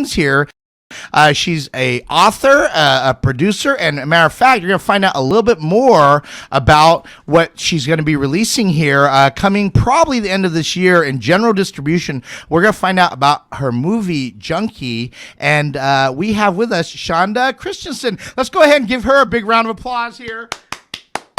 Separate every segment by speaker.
Speaker 1: things here. She's a author, a producer, and a matter of fact, you're going to find out a little bit more about what she's going to be releasing here, coming probably the end of this year in general distribution. We're going to find out about her movie Junkie, and we have with us Shawnda Christiansen. Let's go ahead and give her a big round of applause here.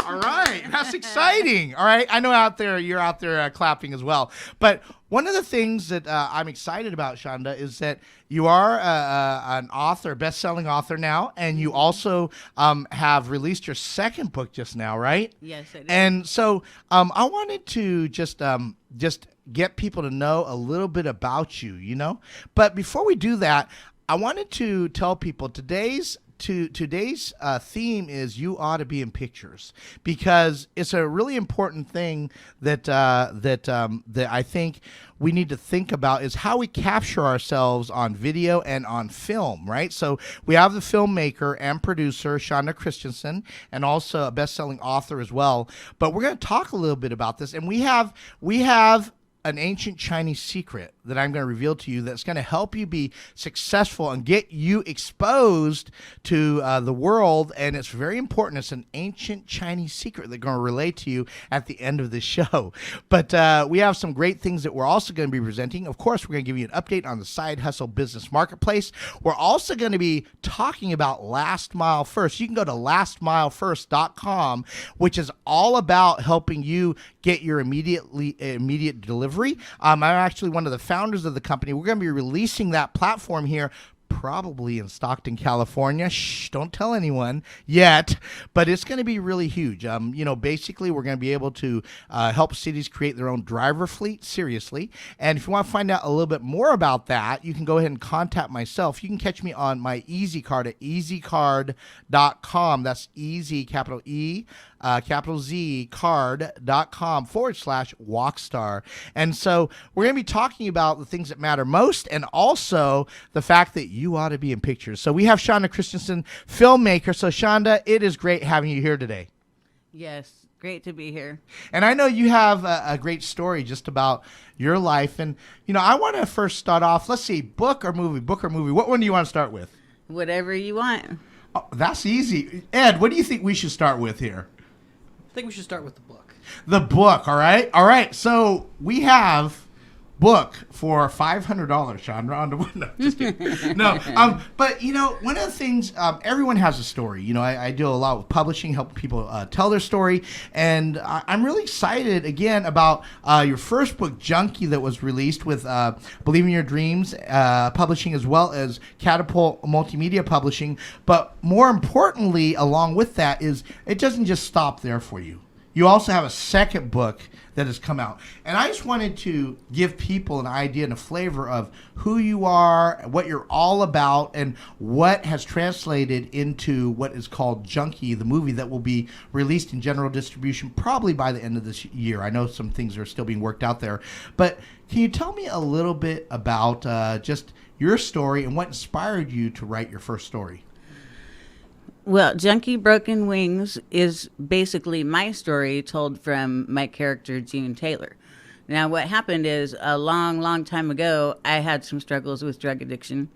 Speaker 1: All right, that's exciting. All right, I know you're out there clapping as well. But one of the things that I'm excited about, Shawnda, is that you are an author, best-selling author now, and you also have released your second book just now, right?
Speaker 2: Yes, I did.
Speaker 1: And so I wanted to just get people to know a little bit about you, you know. But before we do that, I wanted to tell people today's theme is you ought to be in pictures, because it's a really important thing that I think we need to think about is how we capture ourselves on video and on film, right? So we have the filmmaker and producer Shawnda Christiansen, and also a best-selling author as well. But we're going to talk a little bit about this, and we have an ancient Chinese secret that I'm going to reveal to you that's going to help you be successful and get you exposed to the world. And it's very important. It's an ancient Chinese secret that's going to relate to you at the end of the show. But we have some great things that we're also going to be presenting. Of course, we're going to give you an update on the Side Hustle Business Marketplace. We're also going to be talking about Last Mile First. You can go to lastmilefirst.com, which is all about helping you get your immediate delivery. I'm actually one of the founders of the company. We're going to be releasing that platform here probably in Stockton, California. Shh, don't tell anyone yet, but it's going to be really huge. Basically, we're going to be able to help cities create their own driver fleet, seriously. And if you want to find out a little bit more about that, you can go ahead and contact myself. You can catch me on my Easy Card at easycard.com. That's easy, capital E, capital Z, card.com/Wokstar. And so we're going to be talking about the things that matter most, and also the fact that you ought to be in pictures. So we have Shawnda Christiansen, filmmaker. So Shawnda, it is great having you here today.
Speaker 2: Yes, great to be here.
Speaker 1: And I know you have a great story just about your life. And, I want to first start off, let's see, book or movie? What one do you want to start with?
Speaker 2: Whatever you want.
Speaker 1: Oh, that's easy. Ed, what do you think we should start with here?
Speaker 3: I think we should start with the book.
Speaker 1: The book, all right? All right, so we have book for $500, Shawnda. No, just kidding. No, but one of the things, everyone has a story. I do a lot with publishing, help people tell their story, and I'm really excited again about your first book, Junkie, that was released with Believe in Your Dreams Publishing, as well as Catapult Multimedia Publishing. But more importantly, along with that, is it doesn't just stop there for you. You also have a second book that has come out. And I just wanted to give people an idea and a flavor of who you are, what you're all about, and what has translated into what is called Junkie, the movie that will be released in general distribution probably by the end of this year. I know some things are still being worked out there. But can you tell me a little bit about just your story and what inspired you to write your first story?
Speaker 2: Well, Junkie Broken Wings is basically my story told from my character, June Taylor. Now, what happened is a long, long time ago, I had some struggles with drug addiction,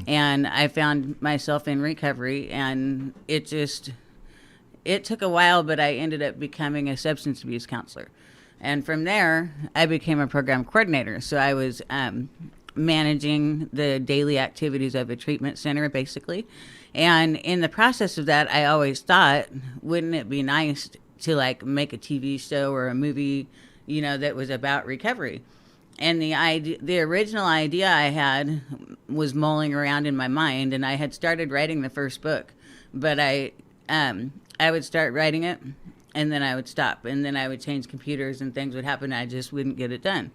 Speaker 2: and I found myself in recovery, and it took a while, but I ended up becoming a substance abuse counselor. And from there, I became a program coordinator. So I was managing the daily activities of a treatment center, basically. And in the process of that, I always thought, wouldn't it be nice to make a TV show or a movie, that was about recovery? And the original idea I had was mulling around in my mind, and I had started writing the first book, but I would start writing it, and then I would stop, and then I would change computers, and things would happen. I just wouldn't get it done.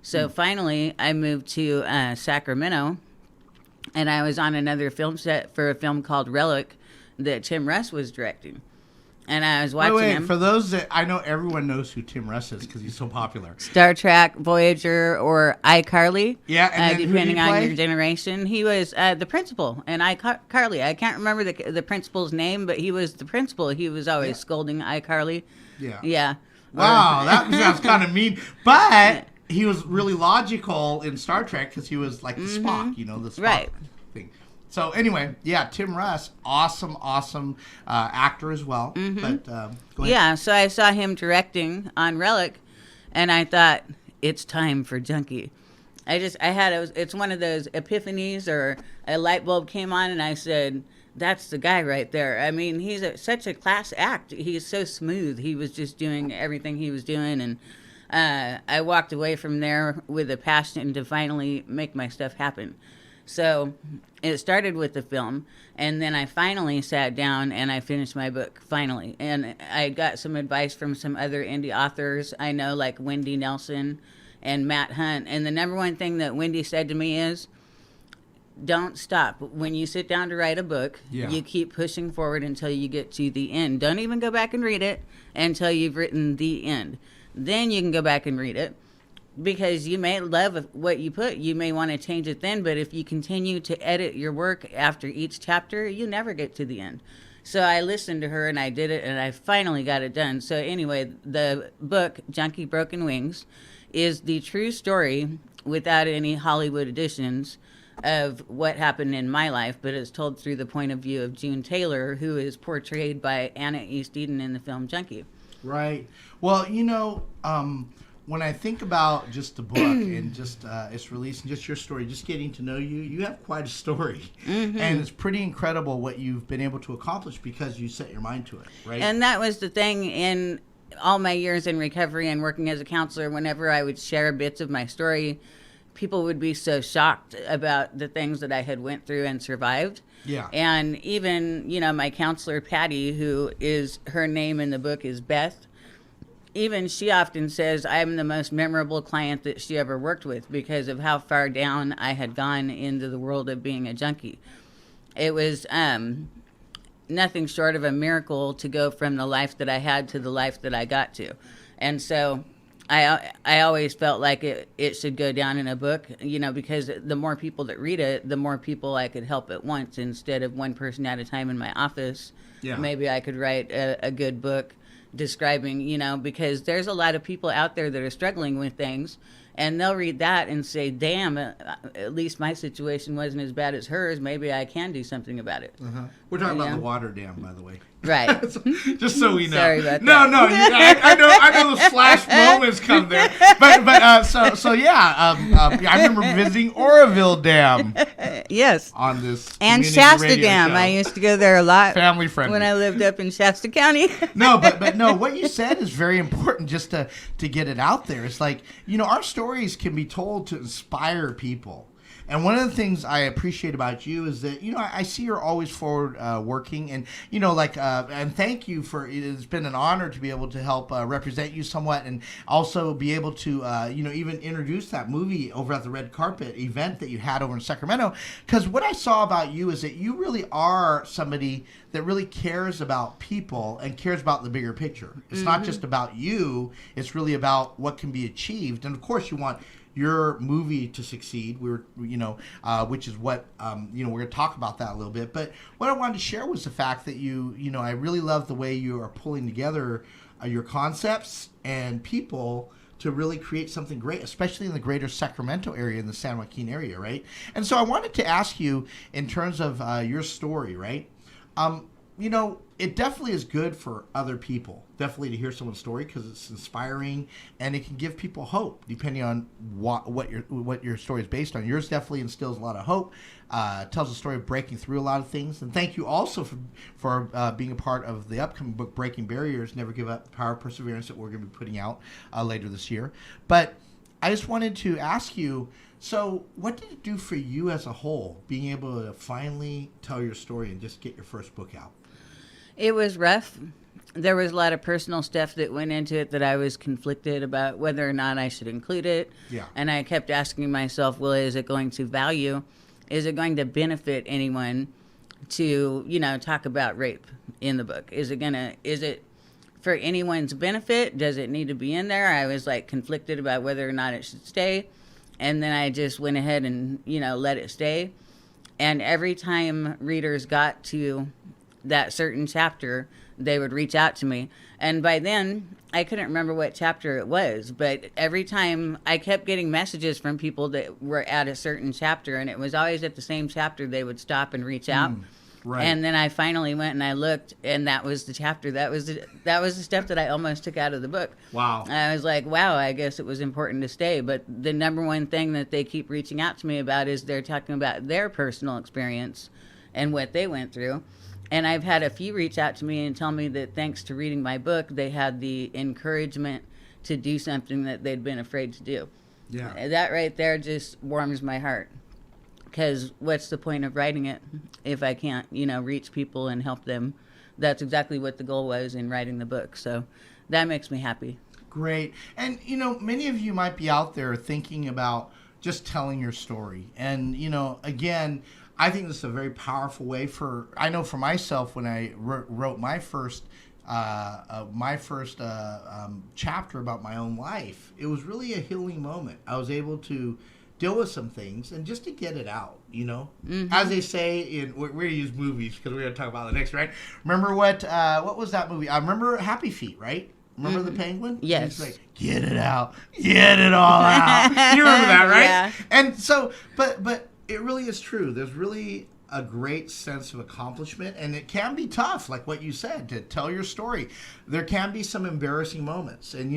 Speaker 2: So finally, I moved to Sacramento. And I was on another film set for a film called Relic that Tim Russ was directing. And I was watching him.
Speaker 1: For those that I know, everyone knows who Tim Russ is because he's so popular.
Speaker 2: Star Trek, Voyager, or iCarly.
Speaker 1: Yeah, and
Speaker 2: depending on your generation. He was the principal in iCarly. I can't remember the principal's name, but he was the principal. He was always scolding iCarly.
Speaker 1: Yeah.
Speaker 2: Yeah.
Speaker 1: Wow, that sounds kind of mean. But he was really logical in Star Trek because he was like the Spock, you know, the Spock
Speaker 2: Right.
Speaker 1: thing. So anyway, yeah, Tim Russ, awesome actor as well. But go ahead.
Speaker 2: Yeah, so I saw him directing on Relic, and I thought, it's time for Junkie. It's one of those epiphanies, or a light bulb came on, and I said, that's the guy right there. I mean, he's such a class act. He's so smooth. He was just doing everything he was doing, and I walked away from there with a passion to finally make my stuff happen. So it started with the film, and then I finally sat down and I finished my book, finally. And I got some advice from some other indie authors I know, like Wendy Nelson and Matt Hunt. And the number one thing that Wendy said to me is, don't stop. When you sit down to write a book, you keep pushing forward until you get to the end. Don't even go back and read it until you've written the end. Then you can go back and read it. Because you may love what you put, you may want to change it then, but if you continue to edit your work after each chapter, you never get to the end. So I listened to her and I did it, and I finally got it done. So anyway, the book, Junkie Broken Wings, is the true story, without any Hollywood additions, of what happened in my life, but it's told through the point of view of June Taylor, who is portrayed by Anna East Eden in the film Junkie.
Speaker 1: Right. Well, you know, when I think about just the book and just its release and just your story, just getting to know you, you have quite a story. And it's pretty incredible what you've been able to accomplish because you set your mind to it, right?
Speaker 2: And that was the thing in all my years in recovery and working as a counselor. Whenever I would share bits of my story, people would be so shocked about the things that I had went through and survived.
Speaker 1: Yeah.
Speaker 2: And even, you know, my counselor, Patty, her name in the book is Beth, even she often says I'm the most memorable client that she ever worked with because of how far down I had gone into the world of being a junkie. It was nothing short of a miracle to go from the life that I had to the life that I got to. And so I always felt like it should go down in a book, you know, because the more people that read it, the more people I could help at once instead of one person at a time in my office.
Speaker 1: Yeah.
Speaker 2: Maybe I could write a good book describing, you know, because there's a lot of people out there that are struggling with things, and they'll read that and say, damn, at least my situation wasn't as bad as hers. Maybe I can do something about it.
Speaker 1: We're talking about the water dam, by the way.
Speaker 2: Right.
Speaker 1: Just so we know.
Speaker 2: Sorry about that.
Speaker 1: No, I know those flash moments come there. But so yeah, I remember visiting Oroville Dam.
Speaker 2: Yes.
Speaker 1: On this
Speaker 2: And
Speaker 1: community
Speaker 2: Shasta
Speaker 1: radio
Speaker 2: Dam.
Speaker 1: show.
Speaker 2: I used to go there a lot.
Speaker 1: Family friendly.
Speaker 2: When I lived up in Shasta County.
Speaker 1: No, but no, what you said is very important just to get it out there. It's like, you know, our stories can be told to inspire people. And one of the things I appreciate about you is that, you know, I see you're always forward working, and, you know, like, and thank you for, it's been an honor to be able to help represent you somewhat, and also be able to, you know, even introduce that movie over at the red carpet event that you had over in Sacramento. Because what I saw about you is that you really are somebody that really cares about people and cares about the bigger picture. It's not just about you, it's really about what can be achieved. And of course you want your movie to succeed. Which is what we're going to talk about that a little bit. But what I wanted to share was the fact that I really love the way you are pulling together your concepts and people to really create something great, especially in the greater Sacramento area, in the San Joaquin area, right? And so I wanted to ask you, in terms of your story, right? It definitely is good for other people, definitely to hear someone's story, because it's inspiring and it can give people hope, depending on what your story is based on. Yours definitely instills a lot of hope, tells a story of breaking through a lot of things. And thank you also for being a part of the upcoming book, Breaking Barriers, Never Give Up, The Power of Perseverance, that we're going to be putting out later this year. But I just wanted to ask you, so what did it do for you as a whole, being able to finally tell your story and just get your first book out?
Speaker 2: It was rough. There was a lot of personal stuff that went into it that I was conflicted about whether or not I should include it.
Speaker 1: Yeah.
Speaker 2: And I kept asking myself, well, is it going to value? Is it going to benefit anyone to, talk about rape in the book? Is it for anyone's benefit? Does it need to be in there? I was conflicted about whether or not it should stay. And then I just went ahead and, let it stay. And every time readers got to that certain chapter, they would reach out to me. And by then, I couldn't remember what chapter it was, but every time I kept getting messages from people that were at a certain chapter, and it was always at the same chapter, they would stop and reach out.
Speaker 1: Right.
Speaker 2: And then I finally went and I looked, and that was the chapter. That was the step that I almost took out of the book.
Speaker 1: Wow.
Speaker 2: And I was like, wow, I guess it was important to stay. But the number one thing that they keep reaching out to me about is they're talking about their personal experience and what they went through. And I've had a few reach out to me and tell me that thanks to reading my book, they had the encouragement to do something that they'd been afraid to do.
Speaker 1: Yeah.
Speaker 2: That right there just warms my heart. Because what's the point of writing it if I can't, reach people and help them? That's exactly what the goal was in writing the book. So that makes me happy.
Speaker 1: Great. And, many of you might be out there thinking about just telling your story. And, again, I think this is a very powerful way I know for myself, when I wrote my first chapter about my own life, it was really a healing moment. I was able to deal with some things and just to get it out, as they say we're going to use movies because we're going to talk about the next, right? Remember what was that movie? I remember Happy Feet, right? Remember the penguin?
Speaker 2: Yes.
Speaker 1: He's like, get it out, get it all out. You remember that, right?
Speaker 2: Yeah.
Speaker 1: And so, but it really is true. There's really a great sense of accomplishment, and it can be tough, like what you said, to tell your story. There can be some embarrassing moments, and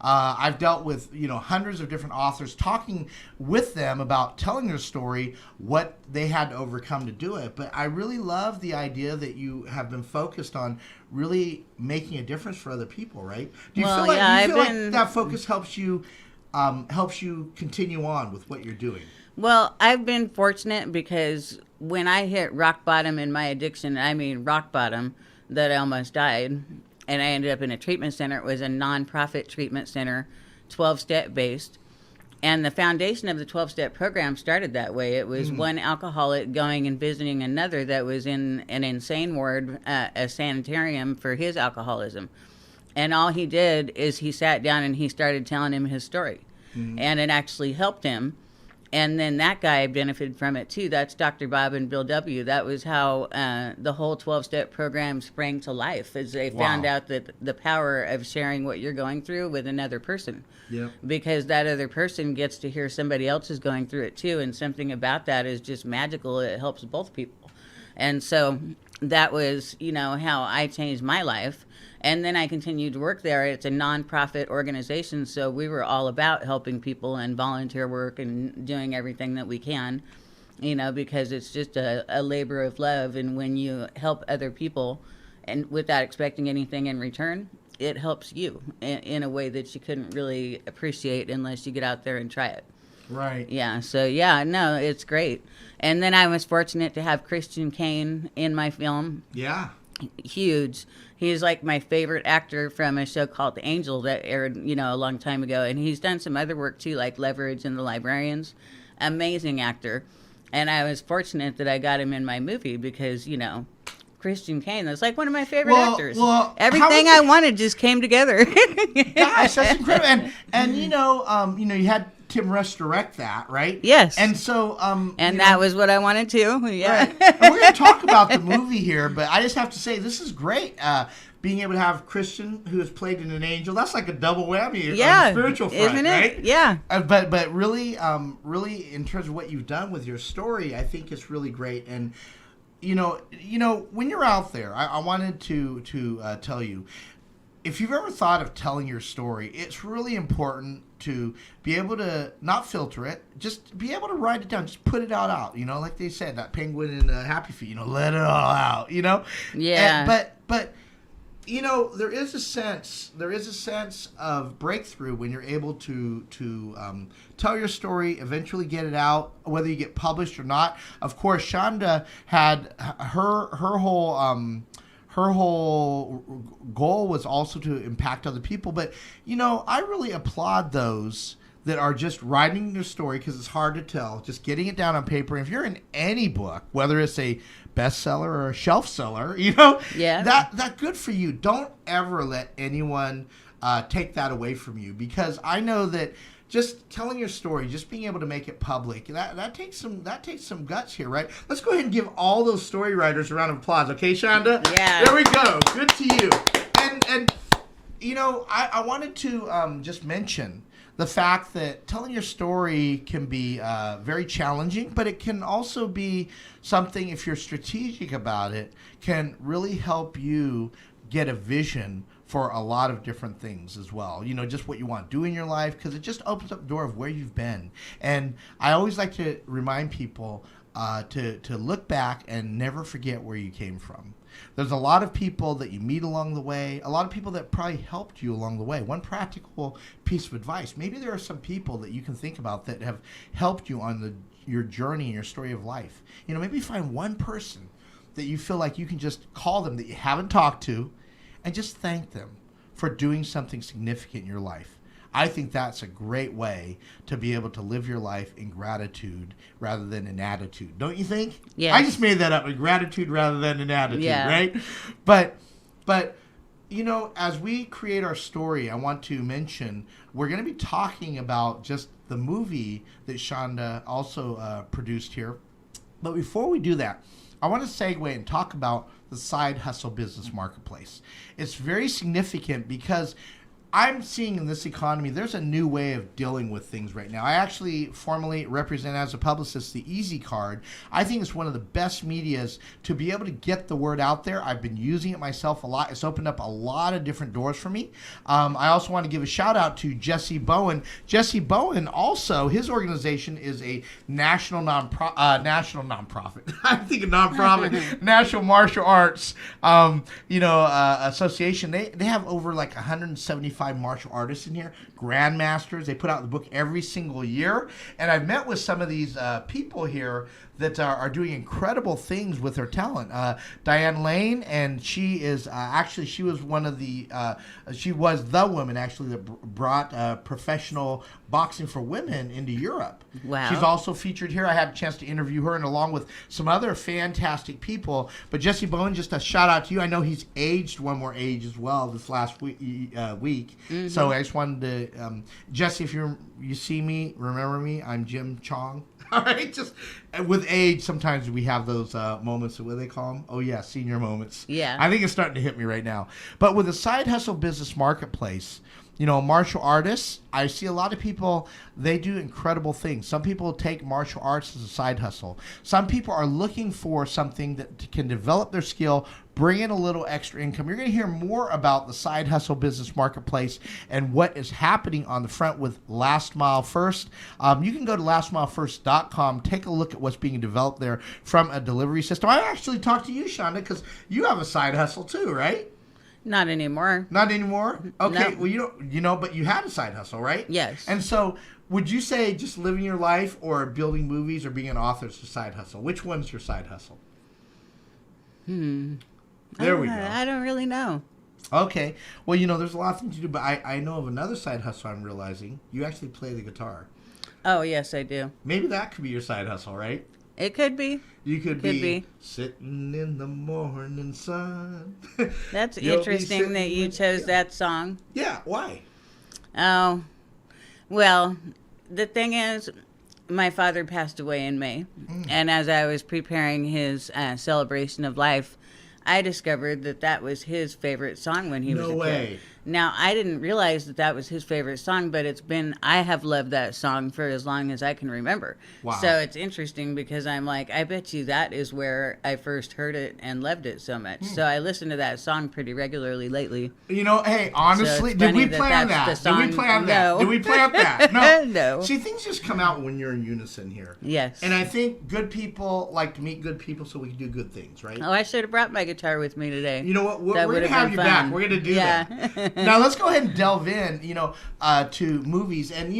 Speaker 1: I've dealt with hundreds of different authors, talking with them about telling their story, what they had to overcome to do it. But I really love the idea that you have been focused on really making a difference for other people, right? Do you feel like that focus helps you continue on with what you're doing?
Speaker 2: Well, I've been fortunate because when I hit rock bottom in my addiction, I mean rock bottom, that I almost died, and I ended up in a treatment center. It was a nonprofit treatment center, 12-step based. And the foundation of the 12-step program started that way. It was one alcoholic going and visiting another that was in an insane ward, a sanitarium for his alcoholism. And all he did is he sat down and he started telling him his story. And it actually helped him. And then that guy benefited from it too. That's Dr. Bob and Bill W. That was how the whole 12-step program sprang to life, as they found out that the power of sharing what you're going through with another person.
Speaker 1: Yep.
Speaker 2: Because that other person gets to hear somebody else is going through it too, and something about that is just magical. It helps both people. And so that was, how I changed my life. And then I continued to work there. It's a nonprofit organization, so we were all about helping people and volunteer work and doing everything that we can, because it's just a labor of love. And when you help other people and without expecting anything in return, it helps you in a way that you couldn't really appreciate unless you get out there and try it.
Speaker 1: Right.
Speaker 2: Yeah. So, no, it's great. And then I was fortunate to have Christian Kane in my film.
Speaker 1: Yeah.
Speaker 2: Huge. He's like my favorite actor from a show called The Angel that aired, a long time ago. And he's done some other work too, like Leverage and The Librarians. Amazing actor. And I was fortunate that I got him in my movie because, Christian Kane, that's like one of my favorite actors.
Speaker 1: Well,
Speaker 2: everything I wanted just came together.
Speaker 1: Gosh, that's incredible. And you had Tim Rush direct that, right?
Speaker 2: Yes.
Speaker 1: And so
Speaker 2: that was what I wanted to. Yeah.
Speaker 1: Right. And we're going to talk about the movie here, but I just have to say this is great. Being able to have Christian, who has played in An Angel, that's like a double whammy on the spiritual front,
Speaker 2: isn't it?
Speaker 1: Right?
Speaker 2: Yeah.
Speaker 1: But really, in terms of what you've done with your story, I think it's really great. And when you're out there, I wanted to tell you, if you've ever thought of telling your story, it's really important to be able to not filter it, just be able to write it down, just put it all out. Like they said, that penguin in Happy Feet, let it all out.
Speaker 2: Yeah.
Speaker 1: But there is a sense of breakthrough when you're able to tell your story, eventually get it out, whether you get published or not. Of course, Shawnda had her whole goal was also to impact other people. But, I really applaud those that are just writing their story because it's hard to tell, just getting it down on paper. And if you're in any book, whether it's a bestseller or a shelf seller, that good for you. Don't ever let anyone take that away from you, because I know that just telling your story, just being able to make it public, that takes some guts here, right? Let's go ahead and give all those story writers a round of applause, okay, Shawnda?
Speaker 2: Yeah.
Speaker 1: There we go. Good to you. And you know, I wanted to just mention the fact that telling your story can be very challenging, but it can also be something, if you're strategic about it, can really help you get a vision for a lot of different things as well. You know, just what you want to do in your life, because it just opens up the door of where you've been. And I always like to remind people to look back and never forget where you came from. There's a lot of people that you meet along the way, a lot of people that probably helped you along the way. One practical piece of advice, maybe there are some people that you can think about that have helped you on your journey and your story of life. You know, maybe find one person that you feel like you can just call them that you haven't talked to and just thank them for doing something significant in your life. I think that's a great way to be able to live your life in gratitude rather than in attitude. Don't you think?
Speaker 2: Yes.
Speaker 1: I just made that up, in gratitude rather than in attitude,
Speaker 2: Yeah.
Speaker 1: right? But you know, as we create our story, I want to mention we're going to be talking about just the movie that Shawnda also produced here. But before we do that, I want to segue and talk about the side hustle business marketplace. It's very significant because I'm seeing in this economy, there's a new way of dealing with things right now. I actually formally represent as a publicist the Easy Card. I think it's one of the best medias to be able to get the word out there. I've been using it myself a lot. It's opened up a lot of different doors for me. I also want to give a shout out to Jesse Bowen. Jesse Bowen also, his organization is a national nonprofit. I'm thinking nonprofit, National Martial Arts, association. They have over like 175 martial artists in here, grandmasters. They put out the book every single year, and I've met with some of these people here that are doing incredible things with their talent. Diane Lane, and she is she was the woman actually that brought professional boxing for women into Europe.
Speaker 2: Wow.
Speaker 1: She's also featured here. I had a chance to interview her, and along with some other fantastic people. But Jesse Bowen, just a shout out to you. I know he's aged one more age as well this last week.
Speaker 2: Mm-hmm.
Speaker 1: So I just wanted to, Jesse, if you see me, remember me. I'm Jim Chong. All right, just with age, sometimes we have those moments. What do they call them? Oh yeah, senior moments.
Speaker 2: Yeah.
Speaker 1: I think it's starting to hit me right now. But with the side hustle business marketplace, you know, martial artists, I see a lot of people, they do incredible things. Some people take martial arts as a side hustle. Some people are looking for something that can develop their skill, bring in a little extra income. You're going to hear more about the side hustle business marketplace and what is happening on the front with Last Mile First. You can go to lastmilefirst.com, take a look at what's being developed there from a delivery system. I actually talked to you, Shawnda, because you have a side hustle too, right?
Speaker 2: Not anymore.
Speaker 1: Not anymore? Okay,
Speaker 2: No.
Speaker 1: well, you know, but you had a side hustle, right?
Speaker 2: Yes.
Speaker 1: And so, would you say just living your life or building movies or being an author is a side hustle? Which one's your side hustle? There we go.
Speaker 2: I don't really know.
Speaker 1: Okay. Well, you know, there's a lot of things to do, but I know of another side hustle I'm realizing. You actually play the guitar.
Speaker 2: Oh, yes, I do.
Speaker 1: Maybe that could be your side hustle, right?
Speaker 2: It could be.
Speaker 1: You could
Speaker 2: Could
Speaker 1: be
Speaker 2: be.
Speaker 1: sitting in the morning sun.
Speaker 2: That's
Speaker 1: You'll be
Speaker 2: interesting
Speaker 1: sitting
Speaker 2: that you
Speaker 1: with-
Speaker 2: chose that song.
Speaker 1: Yeah, why?
Speaker 2: Oh, well, the thing is, my father passed away in May. And as I was preparing his celebration of life, I discovered that was his favorite song when he was a
Speaker 1: No
Speaker 2: kid.
Speaker 1: way.
Speaker 2: Now, I didn't realize that was his favorite song, but I have loved that song for as long as I can remember.
Speaker 1: Wow.
Speaker 2: So it's interesting because I'm like, I bet you that is where I first heard it and loved it so much. So I listen to that song pretty regularly lately.
Speaker 1: You know, hey, honestly,
Speaker 2: it's
Speaker 1: did we
Speaker 2: funny
Speaker 1: plan
Speaker 2: that's
Speaker 1: that?
Speaker 2: the
Speaker 1: Did we
Speaker 2: song.
Speaker 1: plan that?
Speaker 2: No.
Speaker 1: Did we plan that? No.
Speaker 2: No.
Speaker 1: See, things just come out when you're in unison here.
Speaker 2: Yes.
Speaker 1: And I think good people like to meet good people so we can do good things, right?
Speaker 2: Oh, I should have brought my guitar with me today.
Speaker 1: You know what? We're
Speaker 2: That
Speaker 1: going to
Speaker 2: would've
Speaker 1: have
Speaker 2: been
Speaker 1: you back.
Speaker 2: fun.
Speaker 1: We're going to do
Speaker 2: Yeah.
Speaker 1: that. Now, let's go ahead and delve in, to movies. And,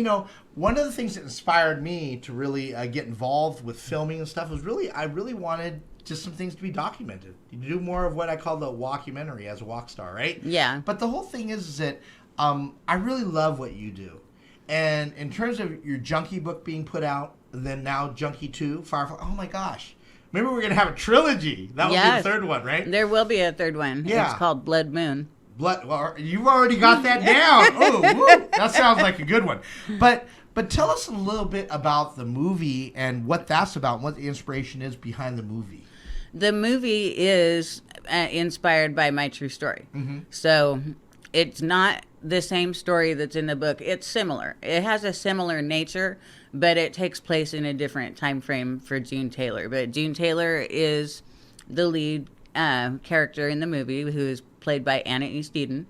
Speaker 1: one of the things that inspired me to really get involved with filming and stuff was I really wanted just some things to be documented. You do more of what I call the walkumentary as a Wokstar, right?
Speaker 2: Yeah.
Speaker 1: But the whole thing is that I really love what you do. And in terms of your Junkie book being put out, then now Junkie 2, Firefly, oh my gosh. Maybe we're going to have a trilogy. That would be
Speaker 2: Yes.
Speaker 1: the third one, right?
Speaker 2: There will be a third one.
Speaker 1: Yeah.
Speaker 2: It's called Blood Moon.
Speaker 1: Well, you've already got that down. Oh, woo, that sounds like a good one. But tell us a little bit about the movie and what that's about, and what the inspiration is behind the movie.
Speaker 2: The movie is inspired by my true story.
Speaker 1: Mm-hmm.
Speaker 2: So it's not the same story that's in the book. It's similar. It has a similar nature, but it takes place in a different time frame for June Taylor. But June Taylor is the lead character in the movie, who is played by Anna East Eden.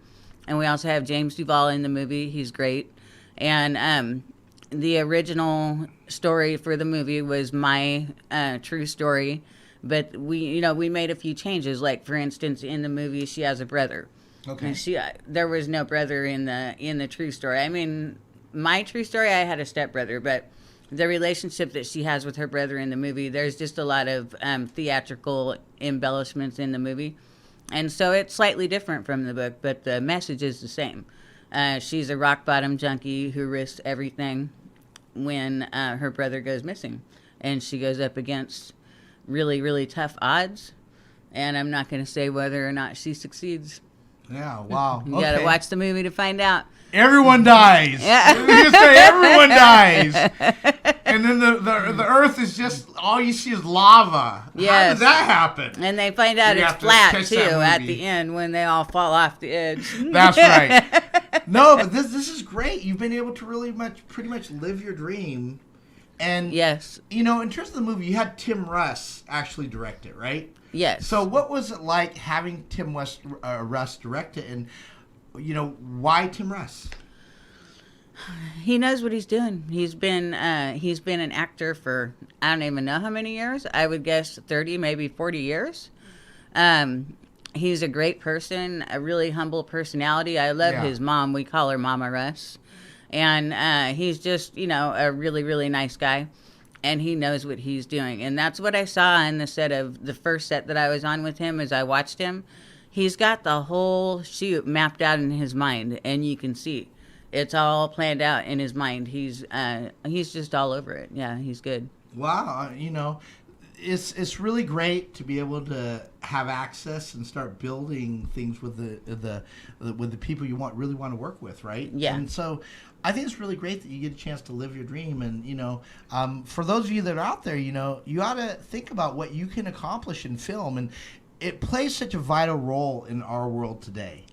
Speaker 2: And we also have James Duvall in the movie. He's great. And the original story for the movie was my true story. But we made a few changes. Like, for instance, in the movie, she has a brother.
Speaker 1: Okay.
Speaker 2: And there was no brother in the true story. I mean, my true story, I had a stepbrother, but the relationship that she has with her brother in the movie, there's just a lot of theatrical embellishments in the movie. And so it's slightly different from the book, but the message is the same. She's a rock bottom junkie who risks everything when her brother goes missing. And she goes up against really, really tough odds. And I'm not going to say whether or not she succeeds.
Speaker 1: Yeah, wow.
Speaker 2: You got to watch the movie to find out.
Speaker 1: Everyone dies.
Speaker 2: Yeah.
Speaker 1: You just say everyone dies. And then the earth is just, all you see is lava.
Speaker 2: Yes.
Speaker 1: How did that happen?
Speaker 2: And they find out
Speaker 1: You
Speaker 2: it's
Speaker 1: have to
Speaker 2: flat,
Speaker 1: catch
Speaker 2: too,
Speaker 1: that
Speaker 2: at
Speaker 1: movie.
Speaker 2: the end when they all fall off the edge.
Speaker 1: That's right. No, but this is great. You've been able to pretty much live your dream. And,
Speaker 2: Yes.
Speaker 1: in terms of the movie, you had Tim Russ actually direct it, right?
Speaker 2: Yes.
Speaker 1: So what was it like having Tim Russ direct it, and, why Tim Russ?
Speaker 2: He knows what he's doing. He's been an actor for, I don't even know how many years. I would guess 30, maybe 40 years. He's a great person, a really humble personality. I love his mom. We call her Mama Russ. And he's just, a really, really nice guy. And he knows what he's doing. And that's what I saw in the set of the first set that I was on with him as I watched him. He's got the whole shoot mapped out in his mind, and you can see it's all planned out in his mind. He's just all over it. Yeah, he's good.
Speaker 1: Wow, it's really great to be able to have access and start building things with the people you really want to work with, right?
Speaker 2: Yeah.
Speaker 1: And so I think it's really great that you get a chance to live your dream. And for those of you that are out there, you ought to think about what you can accomplish in film, and it plays such a vital role in our world today.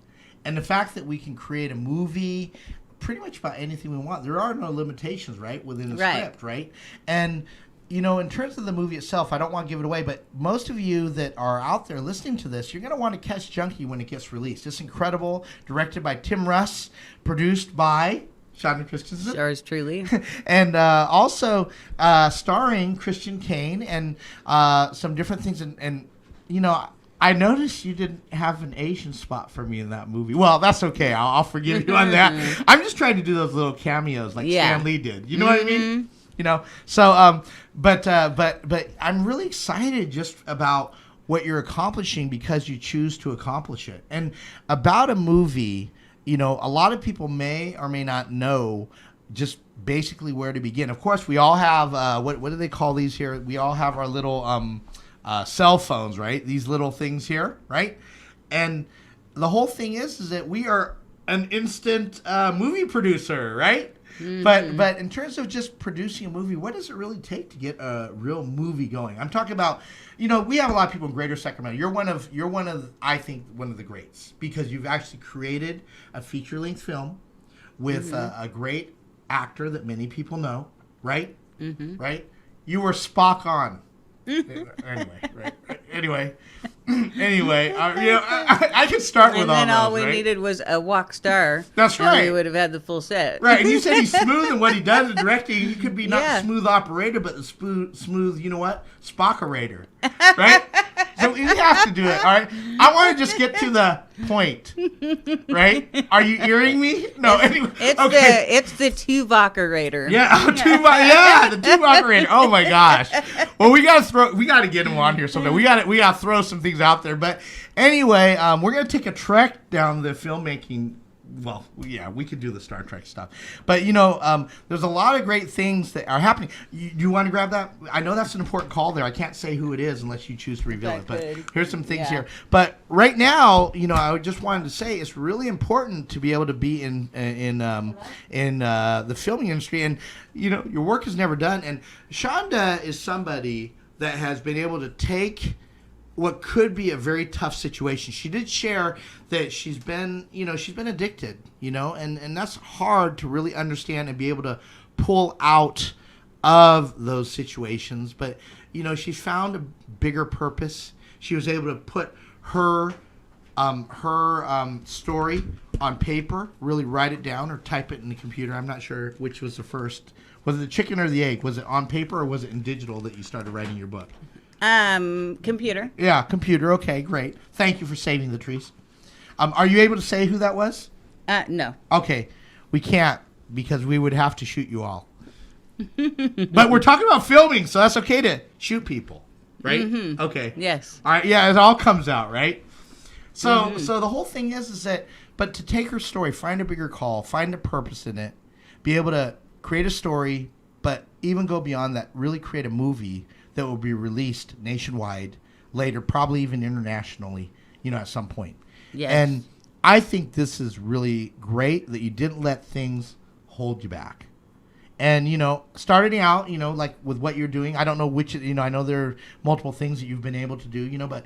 Speaker 1: And the fact that we can create a movie pretty much about anything we want. There are no limitations, right, within the script, right? And in terms of the movie itself, I don't want to give it away, but most of you that are out there listening to this, you're going to want to catch Junkie when it gets released. It's incredible, directed by Tim Russ, produced by Shawnda Christiansen.
Speaker 2: Yours truly.
Speaker 1: And also starring Christian Kane and some different things. And I noticed you didn't have an Asian spot for me in that movie. Well, that's okay. I'll forgive you on that. I'm just trying to do those little cameos like Stan Lee did. You know what I mean? So but I'm really excited just about what you're accomplishing because you choose to accomplish it. And about a movie, a lot of people may or may not know just basically where to begin. Of course, we all have what do they call these here? We all have our little cell phones, right? These little things here, right? And the whole thing is that we are an instant movie producer, right? Mm-hmm. But in terms of just producing a movie, what does it really take to get a real movie going? I'm talking about, we have a lot of people in Greater Sacramento. You're one of I think one of the greats because you've actually created a feature-length film with a great actor that many people know, right? Mm-hmm. Right? You were Spock on. Anyway, I could start with all those,
Speaker 2: and then all we
Speaker 1: right?
Speaker 2: needed was a Wokstar.
Speaker 1: That's right.
Speaker 2: And we would have had the full set.
Speaker 1: Right, and you said he's smooth in what he does in directing. He could be not the smooth operator, but the smooth, Spock-orator, right? So we have to do it, all right? I want to just get to the point, right? Are you hearing me? No, anyway.
Speaker 2: It's the Tuvok-orator.
Speaker 1: Yeah, the Tuvok-orator. Oh my gosh. Well, we gotta get him on here sometime. We gotta throw some things out there. But anyway, we're gonna take a trek down the filmmaking well, yeah, we could do the Star Trek stuff. But, there's a lot of great things that are happening. You want to grab that? I know that's an important call there. I can't say who it is unless you choose to reveal it. But here's some things here. But right now, I just wanted to say it's really important to be able to be in the filming industry. And, your work is never done. And Shawnda is somebody that has been able to take what could be a very tough situation. She did share that she's been addicted, and that's hard to really understand and be able to pull out of those situations. But, she found a bigger purpose. She was able to put her story on paper, really write it down or type it in the computer. I'm not sure which was the first. Was it the chicken or the egg? Was it on paper or was it in digital that you started writing your book?
Speaker 2: Computer.
Speaker 1: Yeah, computer. Okay, great. Thank you for saving the trees. Are you able to say who that was?
Speaker 2: No.
Speaker 1: Okay, we can't because we would have to shoot you all. But we're talking about filming, so that's okay to shoot people, right? Mm-hmm. Okay.
Speaker 2: Yes.
Speaker 1: All right. Yeah, it all comes out, right? So, so the whole thing is that, but to take her story, find a bigger call, find a purpose in it, be able to create a story, but even go beyond that, really create a movie that will be released nationwide later, probably even internationally, at some point.
Speaker 2: Yes.
Speaker 1: And I think this is really great that you didn't let things hold you back. And, starting out, like with what you're doing, I don't know which, I know there are multiple things that you've been able to do, but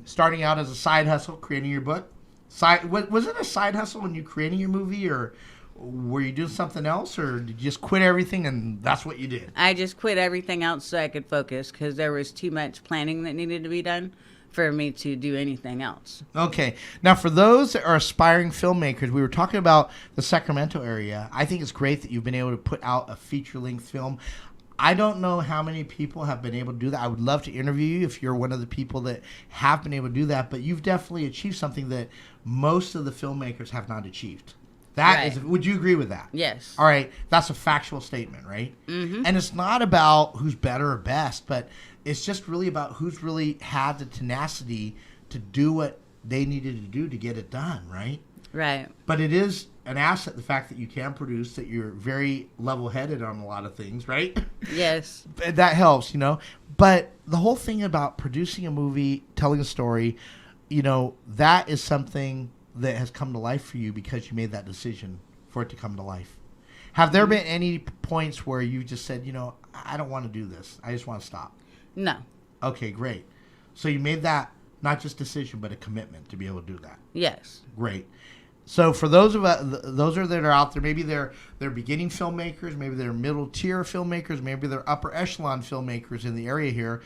Speaker 1: starting out as a side hustle, creating your book. Was it a side hustle when you creating your movie, or were you doing something else, or did you just quit everything and that's what you did?
Speaker 2: I just quit everything else so I could focus because there was too much planning that needed to be done for me to do anything else.
Speaker 1: Okay. Now, for those that are aspiring filmmakers, we were talking about the Sacramento area. I think it's great that you've been able to put out a feature-length film. I don't know how many people have been able to do that. I would love to interview you if you're one of the people that have been able to do that, but you've definitely achieved something that most of the filmmakers have not achieved. Would you agree with that?
Speaker 2: Yes.
Speaker 1: All right. That's a factual statement, right? Mm-hmm. And it's not about who's better or best, but it's just really about who's really had the tenacity to do what they needed to do to get it done, right?
Speaker 2: Right.
Speaker 1: But it is an asset, the fact that you can produce, that you're very level-headed on a lot of things, right?
Speaker 2: Yes.
Speaker 1: That helps, But the whole thing about producing a movie, telling a story, that is something that has come to life for you because you made that decision for it to come to life. Have there been any points where you just said, I don't want to do this. I just want to stop?
Speaker 2: No.
Speaker 1: Okay, great. So you made that not just decision, but a commitment to be able to do that.
Speaker 2: Yes.
Speaker 1: Great. So for those that are out there, maybe they're beginning filmmakers, maybe they're middle tier filmmakers, maybe they're upper echelon filmmakers in the area here.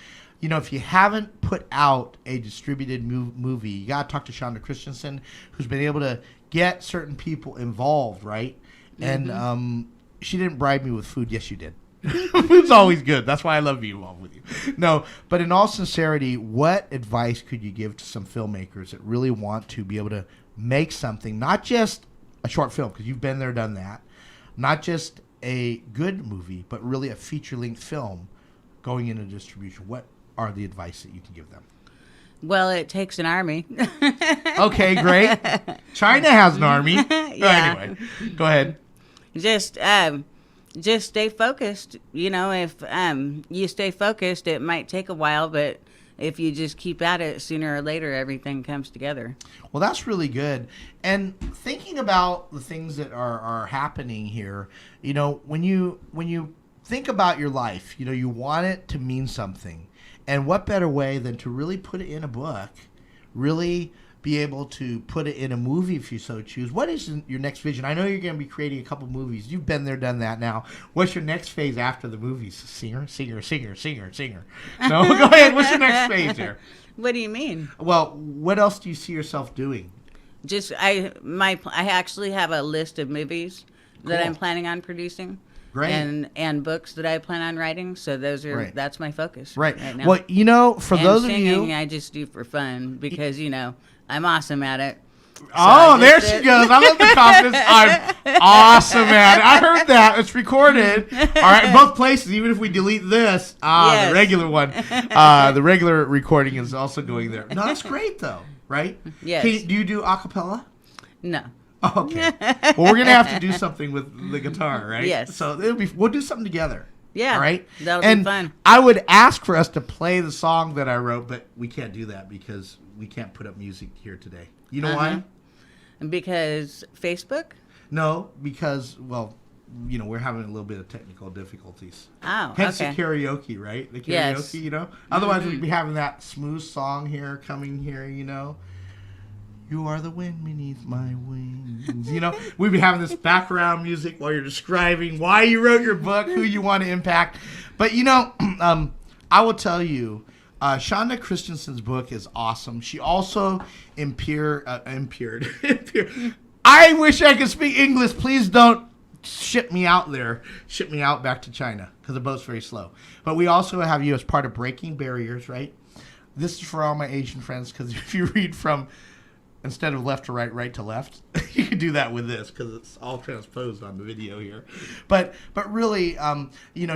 Speaker 1: If you haven't put out a distributed movie, you got to talk to Shawnda Christiansen, who's been able to get certain people involved, right? Mm-hmm. And she didn't bribe me with food. Yes, you did. Food's always good. That's why I love being involved with you. No, but in all sincerity, what advice could you give to some filmmakers that really want to be able to make something, not just a short film, because you've been there, done that, not just a good movie, but really a feature-length film going into distribution? What are the advice that you can give them?
Speaker 2: Well, it takes an army.
Speaker 1: Okay, great. China has an army.
Speaker 2: Yeah.
Speaker 1: Anyway, go ahead.
Speaker 2: Just stay focused. If you stay focused, it might take a while, but if you just keep at it, sooner or later, everything comes together.
Speaker 1: Well, that's really good. And thinking about the things that are happening here, when you think about your life, you want it to mean something. And what better way than to really put it in a book, really be able to put it in a movie if you so choose. What is your next vision? I know you're going to be creating a couple movies. You've been there, done that now. What's your next phase after the movies? Singer? No, go ahead. What's your next phase here?
Speaker 2: What do you mean?
Speaker 1: Well, what else do you see yourself doing?
Speaker 2: I actually have a list of movies that I'm planning on producing.
Speaker 1: Great.
Speaker 2: And books that I plan on writing. So that's my focus
Speaker 1: right
Speaker 2: now.
Speaker 1: Well, for those
Speaker 2: singing,
Speaker 1: of you,
Speaker 2: I just do for fun because I'm awesome at it.
Speaker 1: Oh, there she goes. I love the confidence. I'm awesome at it. I heard that. It's recorded. All right, both places, even if we delete this.
Speaker 2: Yes.
Speaker 1: The regular one. The regular recording is also going there. No, that's great, though, right?
Speaker 2: Yes.
Speaker 1: Do you do a cappella?
Speaker 2: No.
Speaker 1: Okay. Well, we're gonna have to do something with the guitar, right?
Speaker 2: Yes.
Speaker 1: So we'll do something together.
Speaker 2: Yeah.
Speaker 1: All right.
Speaker 2: That'll
Speaker 1: And
Speaker 2: be fun.
Speaker 1: I would ask for us to play the song that I wrote, but we can't do that because we can't put up music here today. You know why?
Speaker 2: Because Facebook?
Speaker 1: No, because we're having a little bit of technical difficulties.
Speaker 2: Oh,
Speaker 1: Hence
Speaker 2: okay.
Speaker 1: the karaoke, right? The karaoke,
Speaker 2: Yes.
Speaker 1: Otherwise, we'd be having that smooth song here coming here, You are the wind beneath my wings. We'd be having this background music while you're describing why you wrote your book, who you want to impact. But, I will tell you, Shawnda Christiansen's book is awesome. She also impaired. I wish I could speak English. Please don't ship me out there. Ship me out back to China because the boat's very slow. But we also have you as part of Breaking Barriers, right? This is for all my Asian friends because if you read from instead of left to right, right to left, you can do that with this because it's all transposed on the video here. But really,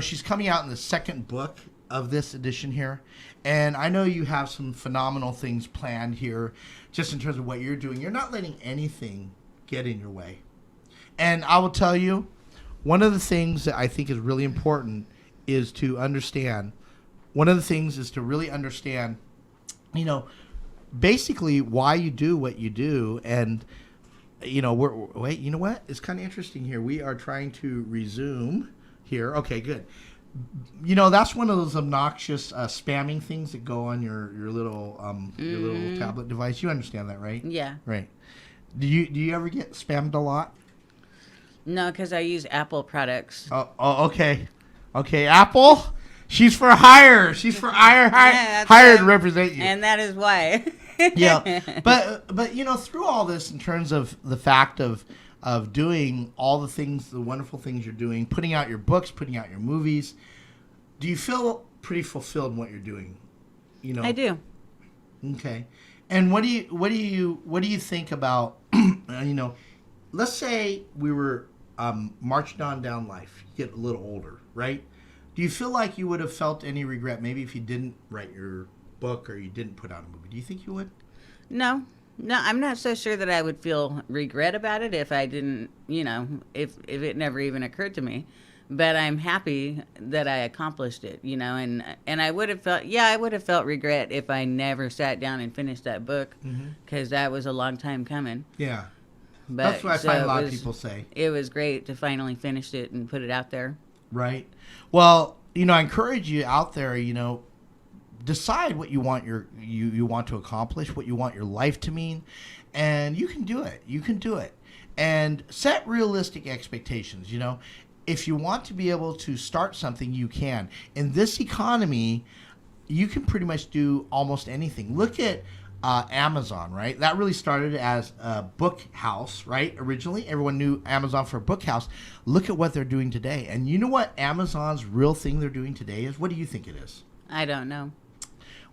Speaker 1: she's coming out in the second book of this edition here. And I know you have some phenomenal things planned here just in terms of what you're doing. You're not letting anything get in your way. And I will tell you, one of the things that I think is really important is to understand, really understand, basically why you do what you do. And, you know what? It's kind of interesting here. We are trying to resume here. Okay, good. That's one of those obnoxious spamming things that go on your little tablet device. You understand that, right?
Speaker 2: Yeah.
Speaker 1: Right. Do you ever get spammed a lot?
Speaker 2: No, because I use Apple products.
Speaker 1: Oh, okay. Okay, Apple. She's for hire. She's for hired to represent you.
Speaker 2: And that is why.
Speaker 1: Yeah, but through all this, in terms of the fact of doing all the wonderful things you're doing, putting out your books, putting out your movies, do you feel pretty fulfilled in what you're doing?
Speaker 2: I do.
Speaker 1: Okay, and what do you think about let's say we were marching on down life, you get a little older, right? Do you feel like you would have felt any regret maybe if you didn't write your book or you didn't put out a movie? Do you think you would?
Speaker 2: No, I'm not so sure that I would feel regret about it if I didn't, if it never even occurred to me. But I'm happy that I accomplished it, and I would have felt regret if I never sat down and finished that book, because that was a long time coming.
Speaker 1: Yeah.
Speaker 2: But,
Speaker 1: that's what I find a lot of people say.
Speaker 2: It was great to finally finish it and put it out there.
Speaker 1: Right. Well, I encourage you out there, decide what you want you want to accomplish, what you want your life to mean, and you can do it. You can do it. And set realistic expectations, If you want to be able to start something, you can. In this economy, you can pretty much do almost anything. Look at Amazon, right? That really started as a book house, right? Originally, everyone knew Amazon for a book house. Look at what they're doing today. And you know what Amazon's real thing they're doing today is? What do you think it is?
Speaker 2: I don't know.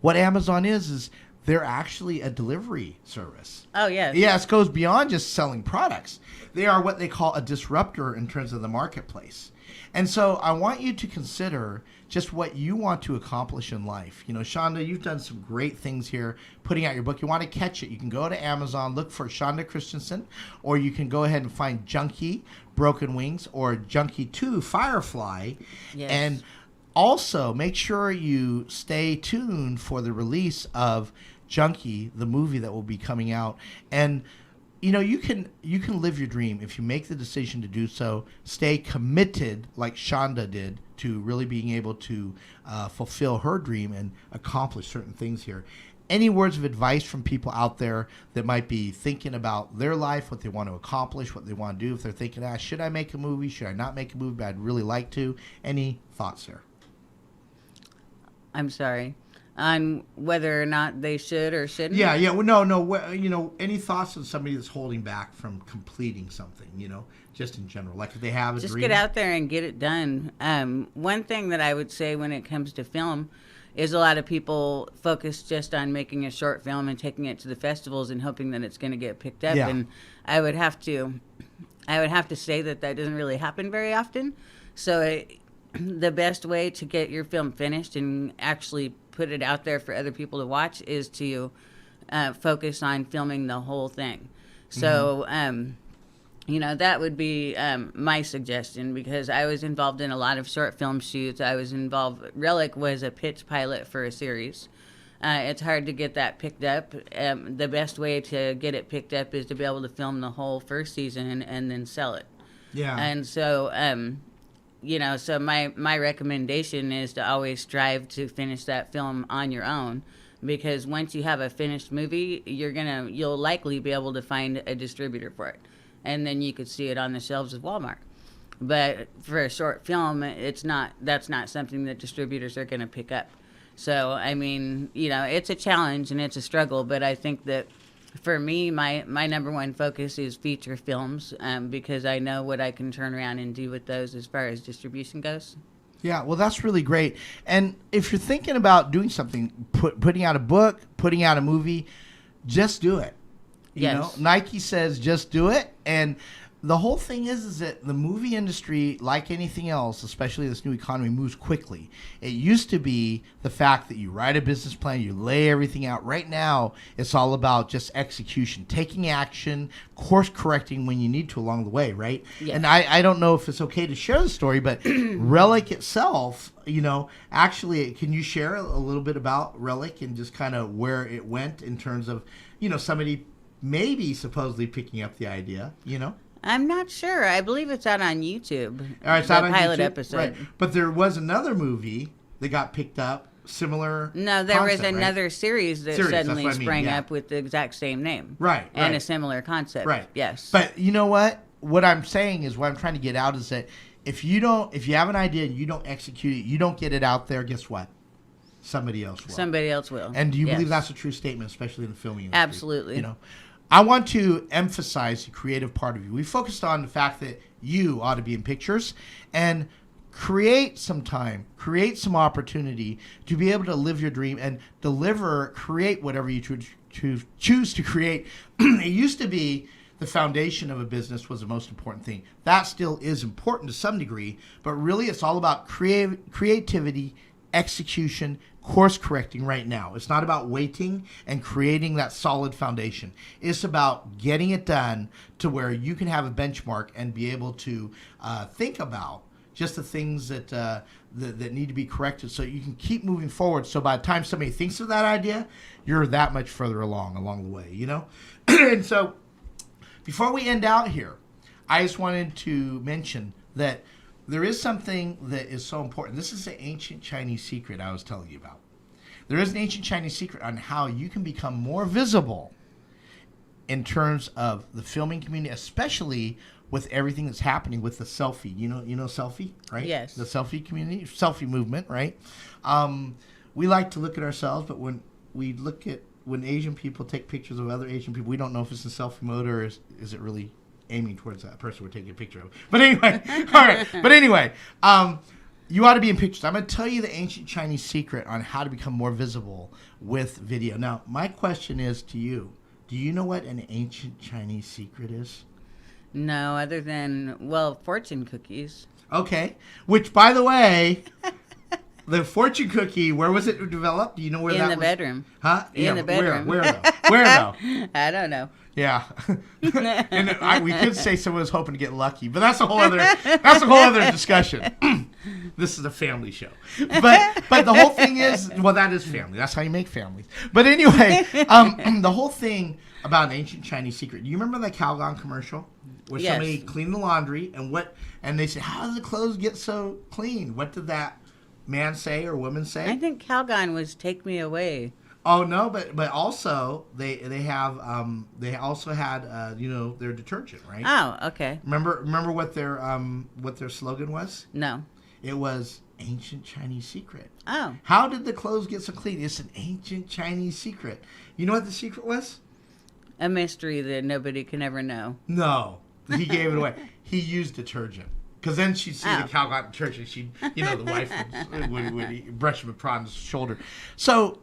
Speaker 1: What Amazon is they're actually a delivery service.
Speaker 2: Oh, yes.
Speaker 1: Yes, it goes beyond just selling products. They are what they call a disruptor in terms of the marketplace. And so I want you to consider just what you want to accomplish in life. Shawnda, you've done some great things here putting out your book. You want to catch it, you can go to Amazon, look for Shawnda Christiansen, or you can go ahead and find Junkie, Broken Wings, or Junkie 2, Firefly.
Speaker 2: Yes.
Speaker 1: And also make sure you stay tuned for the release of Junkie, the movie that will be coming out. And you can live your dream if you make the decision to do so. Stay committed, like Shawnda did, to really being able to fulfill her dream and accomplish certain things here. Any words of advice from people out there that might be thinking about their life, what they want to accomplish, what they want to do? If they're thinking, should I make a movie? Should I not make a movie? But I'd really like to. Any thoughts there?
Speaker 2: I'm sorry. On whether or not they should or shouldn't?
Speaker 1: Yeah. Well, no. Any thoughts on somebody that's holding back from completing something, just in general? Like if they have a
Speaker 2: just
Speaker 1: dream.
Speaker 2: Get out there and get it done. One thing that I would say when it comes to film is a lot of people focus just on making a short film and taking it to the festivals and hoping that it's going to get picked up.
Speaker 1: Yeah.
Speaker 2: And I would have to say that doesn't really happen very often. So the best way to get your film finished and actually put it out there for other people to watch is to focus on filming the whole thing. So That would be my suggestion, because I was involved in a lot of short film shoots. Relic was a pitch pilot for a series. It's hard to get that picked up. The best way to get it picked up is to be able to film the whole first season and then sell it.
Speaker 1: Yeah.
Speaker 2: And so, so my recommendation is to always strive to finish that film on your own, because once you have a finished movie, you'll likely be able to find a distributor for it, and then you could see it on the shelves of Walmart. But for a short film, that's not something that distributors are going to pick up. So, I mean, it's a challenge and it's a struggle, but I think that for me, my number one focus is feature films, because I know what I can turn around and do with those as far as distribution goes.
Speaker 1: Yeah, well, that's really great. And if you're thinking about doing something, putting out a book, putting out a movie, just do it.
Speaker 2: Yes.
Speaker 1: Nike says just do it. And the whole thing is that the movie industry, like anything else, especially this new economy, moves quickly. It used to be the fact that you write a business plan, you lay everything out. Right now, it's all about just execution, taking action, course correcting when you need to along the way, right?
Speaker 2: Yes.
Speaker 1: And I don't know if it's okay to share the story, but Relic itself, actually, can you share a little bit about Relic and just kind of where it went in terms of, somebody maybe supposedly picking up the idea,
Speaker 2: I'm not sure. I believe it's out on YouTube.
Speaker 1: All right, it's
Speaker 2: the
Speaker 1: out on
Speaker 2: pilot
Speaker 1: YouTube?
Speaker 2: episode.
Speaker 1: Right. But there was another movie that got picked up, similar.
Speaker 2: No, there was
Speaker 1: concept,
Speaker 2: another
Speaker 1: right?
Speaker 2: series that
Speaker 1: Series, that's
Speaker 2: suddenly
Speaker 1: what I mean,
Speaker 2: sprang
Speaker 1: yeah.
Speaker 2: up with the exact same name.
Speaker 1: Right.
Speaker 2: And
Speaker 1: right.
Speaker 2: a similar concept.
Speaker 1: Right.
Speaker 2: Yes.
Speaker 1: But you know what? What I'm saying is, what I'm trying to get out is that if you have an idea and you don't execute it, you don't get it out there, guess what? Somebody else will.
Speaker 2: Somebody else will.
Speaker 1: And do you
Speaker 2: Yes.
Speaker 1: believe that's a true statement, especially in the filming industry?
Speaker 2: Absolutely.
Speaker 1: I want to emphasize the creative part of you. We focused on the fact that you ought to be in pictures and create some time, create some opportunity to be able to live your dream and create whatever you choose to create. It used to be the foundation of a business was the most important thing. That still is important to some degree, but really it's all about creativity, execution, course correcting right now. It's not about waiting and creating that solid foundation. It's about getting it done to where you can have a benchmark and be able to think about just the things that need to be corrected so you can keep moving forward. So by the time somebody thinks of that idea, you're that much further along the way, And so before we end out here, I just wanted to mention that there is something that is so important. This is the ancient Chinese secret I was telling you about. There is an ancient Chinese secret on how you can become more visible in terms of the filming community, especially with everything that's happening with the selfie. You know selfie, right?
Speaker 2: Yes.
Speaker 1: The selfie community, selfie movement, right? We like to look at ourselves, but when Asian people take pictures of other Asian people, we don't know if it's in selfie mode or is it really aiming towards that person we're taking a picture of. But anyway, all right. But anyway, you ought to be in pictures. I'm going to tell you the ancient Chinese secret on how to become more visible with video. Now, my question is to you. Do you know what an ancient Chinese secret is?
Speaker 2: No, other than, fortune cookies.
Speaker 1: Okay. Which, by the way, the fortune cookie, where was it developed? Do you know where that was?
Speaker 2: In the bedroom.
Speaker 1: Huh?
Speaker 2: In the bedroom.
Speaker 1: Where though? Where though?
Speaker 2: I don't know.
Speaker 1: Yeah, and we could say someone was hoping to get lucky, but that's a whole other discussion. This is a family show, but the whole thing is, that is family. That's how you make families. But anyway, the whole thing about an ancient Chinese secret. Do you remember the Calgon commercial where
Speaker 2: Yes.
Speaker 1: somebody cleaned the laundry and they said, "How does the clothes get so clean?" What did that man say or woman say?
Speaker 2: I think Calgon was "Take Me Away."
Speaker 1: Oh no, but also they also had their detergent, right?
Speaker 2: Oh, okay.
Speaker 1: Remember what their slogan was?
Speaker 2: No.
Speaker 1: It was ancient Chinese secret.
Speaker 2: Oh.
Speaker 1: How did the clothes get so clean? It's an ancient Chinese secret. You know what the secret was?
Speaker 2: A mystery that nobody can ever know.
Speaker 1: No, he gave it away. He used detergent. Because then she'd see the Calgon detergent. She'd, the wife would brush him upon his shoulder. So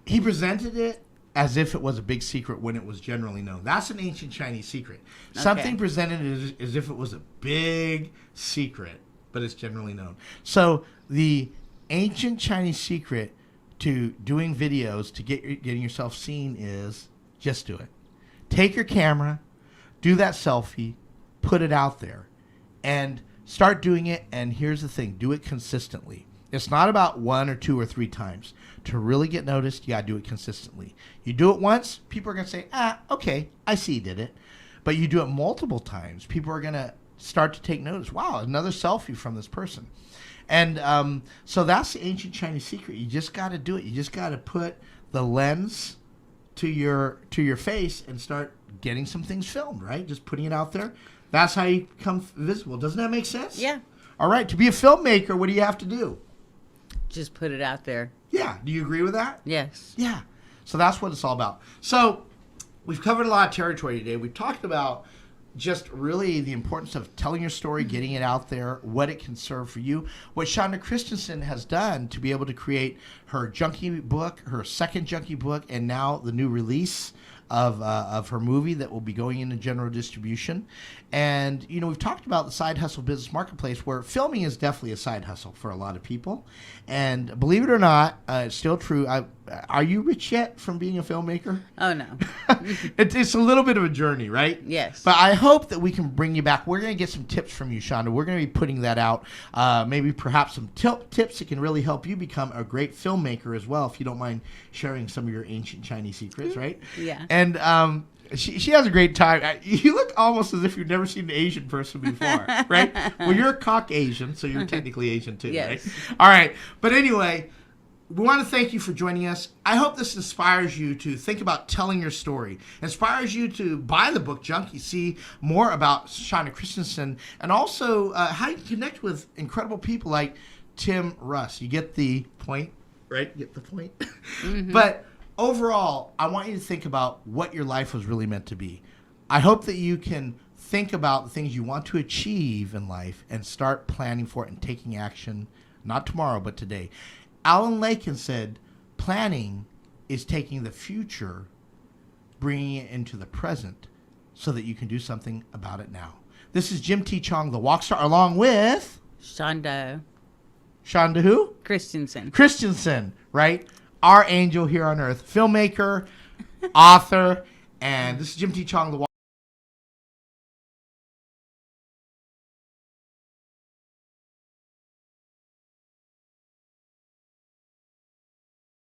Speaker 1: he presented it as if it was a big secret when it was generally known. That's an ancient Chinese secret.
Speaker 2: Okay.
Speaker 1: Something presented as if it was a big secret, but it's generally known. So the ancient Chinese secret to doing videos, to getting yourself seen is just do it. Take your camera, do that selfie, put it out there and start doing it. And here's the thing, do it consistently. It's not about 1 or 2 or 3 times. To really get noticed, you got to do it consistently. You do it once, people are going to say, okay, I see you did it. But you do it multiple times, people are going to start to take notice. Wow, another selfie from this person. And so that's the ancient Chinese secret. You just got to do it. You just got to put the lens to your face and start getting some things filmed, right? Just putting it out there. That's how you become visible. Doesn't that make sense?
Speaker 2: Yeah.
Speaker 1: All right. To be a filmmaker, what do you have to do?
Speaker 2: Just put it out there.
Speaker 1: Yeah. Do you agree with that?
Speaker 2: Yes.
Speaker 1: Yeah. So that's what it's all about. So we've covered a lot of territory today. We've talked about just really the importance of telling your story, getting it out there, what it can serve for you. What Shawnda Christiansen has done to be able to create her junkie book, her second junkie book, and now the new release of her movie that will be going into general distribution. And, you know, we've talked about the side hustle business marketplace, where filming is definitely a side hustle for a lot of people. And believe it or not, it's still true. Are you rich yet from being a filmmaker?
Speaker 2: Oh, no.
Speaker 1: It's a little bit of a journey, right?
Speaker 2: Yes.
Speaker 1: But I hope that we can bring you back. We're going to get some tips from you, Shawnda. We're going to be putting that out. Maybe perhaps some tips that can really help you become a great filmmaker as well, if you don't mind sharing some of your ancient Chinese secrets, right?
Speaker 2: Yeah.
Speaker 1: And she has a great time. You look almost as if you've never seen an Asian person before, right? Well, you're a Caucasian, so you're technically Asian too,
Speaker 2: Yes.
Speaker 1: right? All right. But anyway, we want to thank you for joining us. I hope this inspires you to think about telling your story, inspires you to buy the book Junkie, see more about Shawnda Christiansen, and also how you can connect with incredible people like Tim Russ. You get the point, right? Get the point? Mm-hmm. But overall, I want you to think about what your life was really meant to be. I hope that you can think about the things you want to achieve in life and start planning for it and taking action, not tomorrow, but today. Alan Lakin said, planning is taking the future, bringing it into the present so that you can do something about it now. This is Jim T. Chong, the Wokstar, along with
Speaker 2: Shawnda
Speaker 1: who?
Speaker 2: Christiansen,
Speaker 1: right? Our angel here on earth, filmmaker, author, and this is Jim T. Chong, the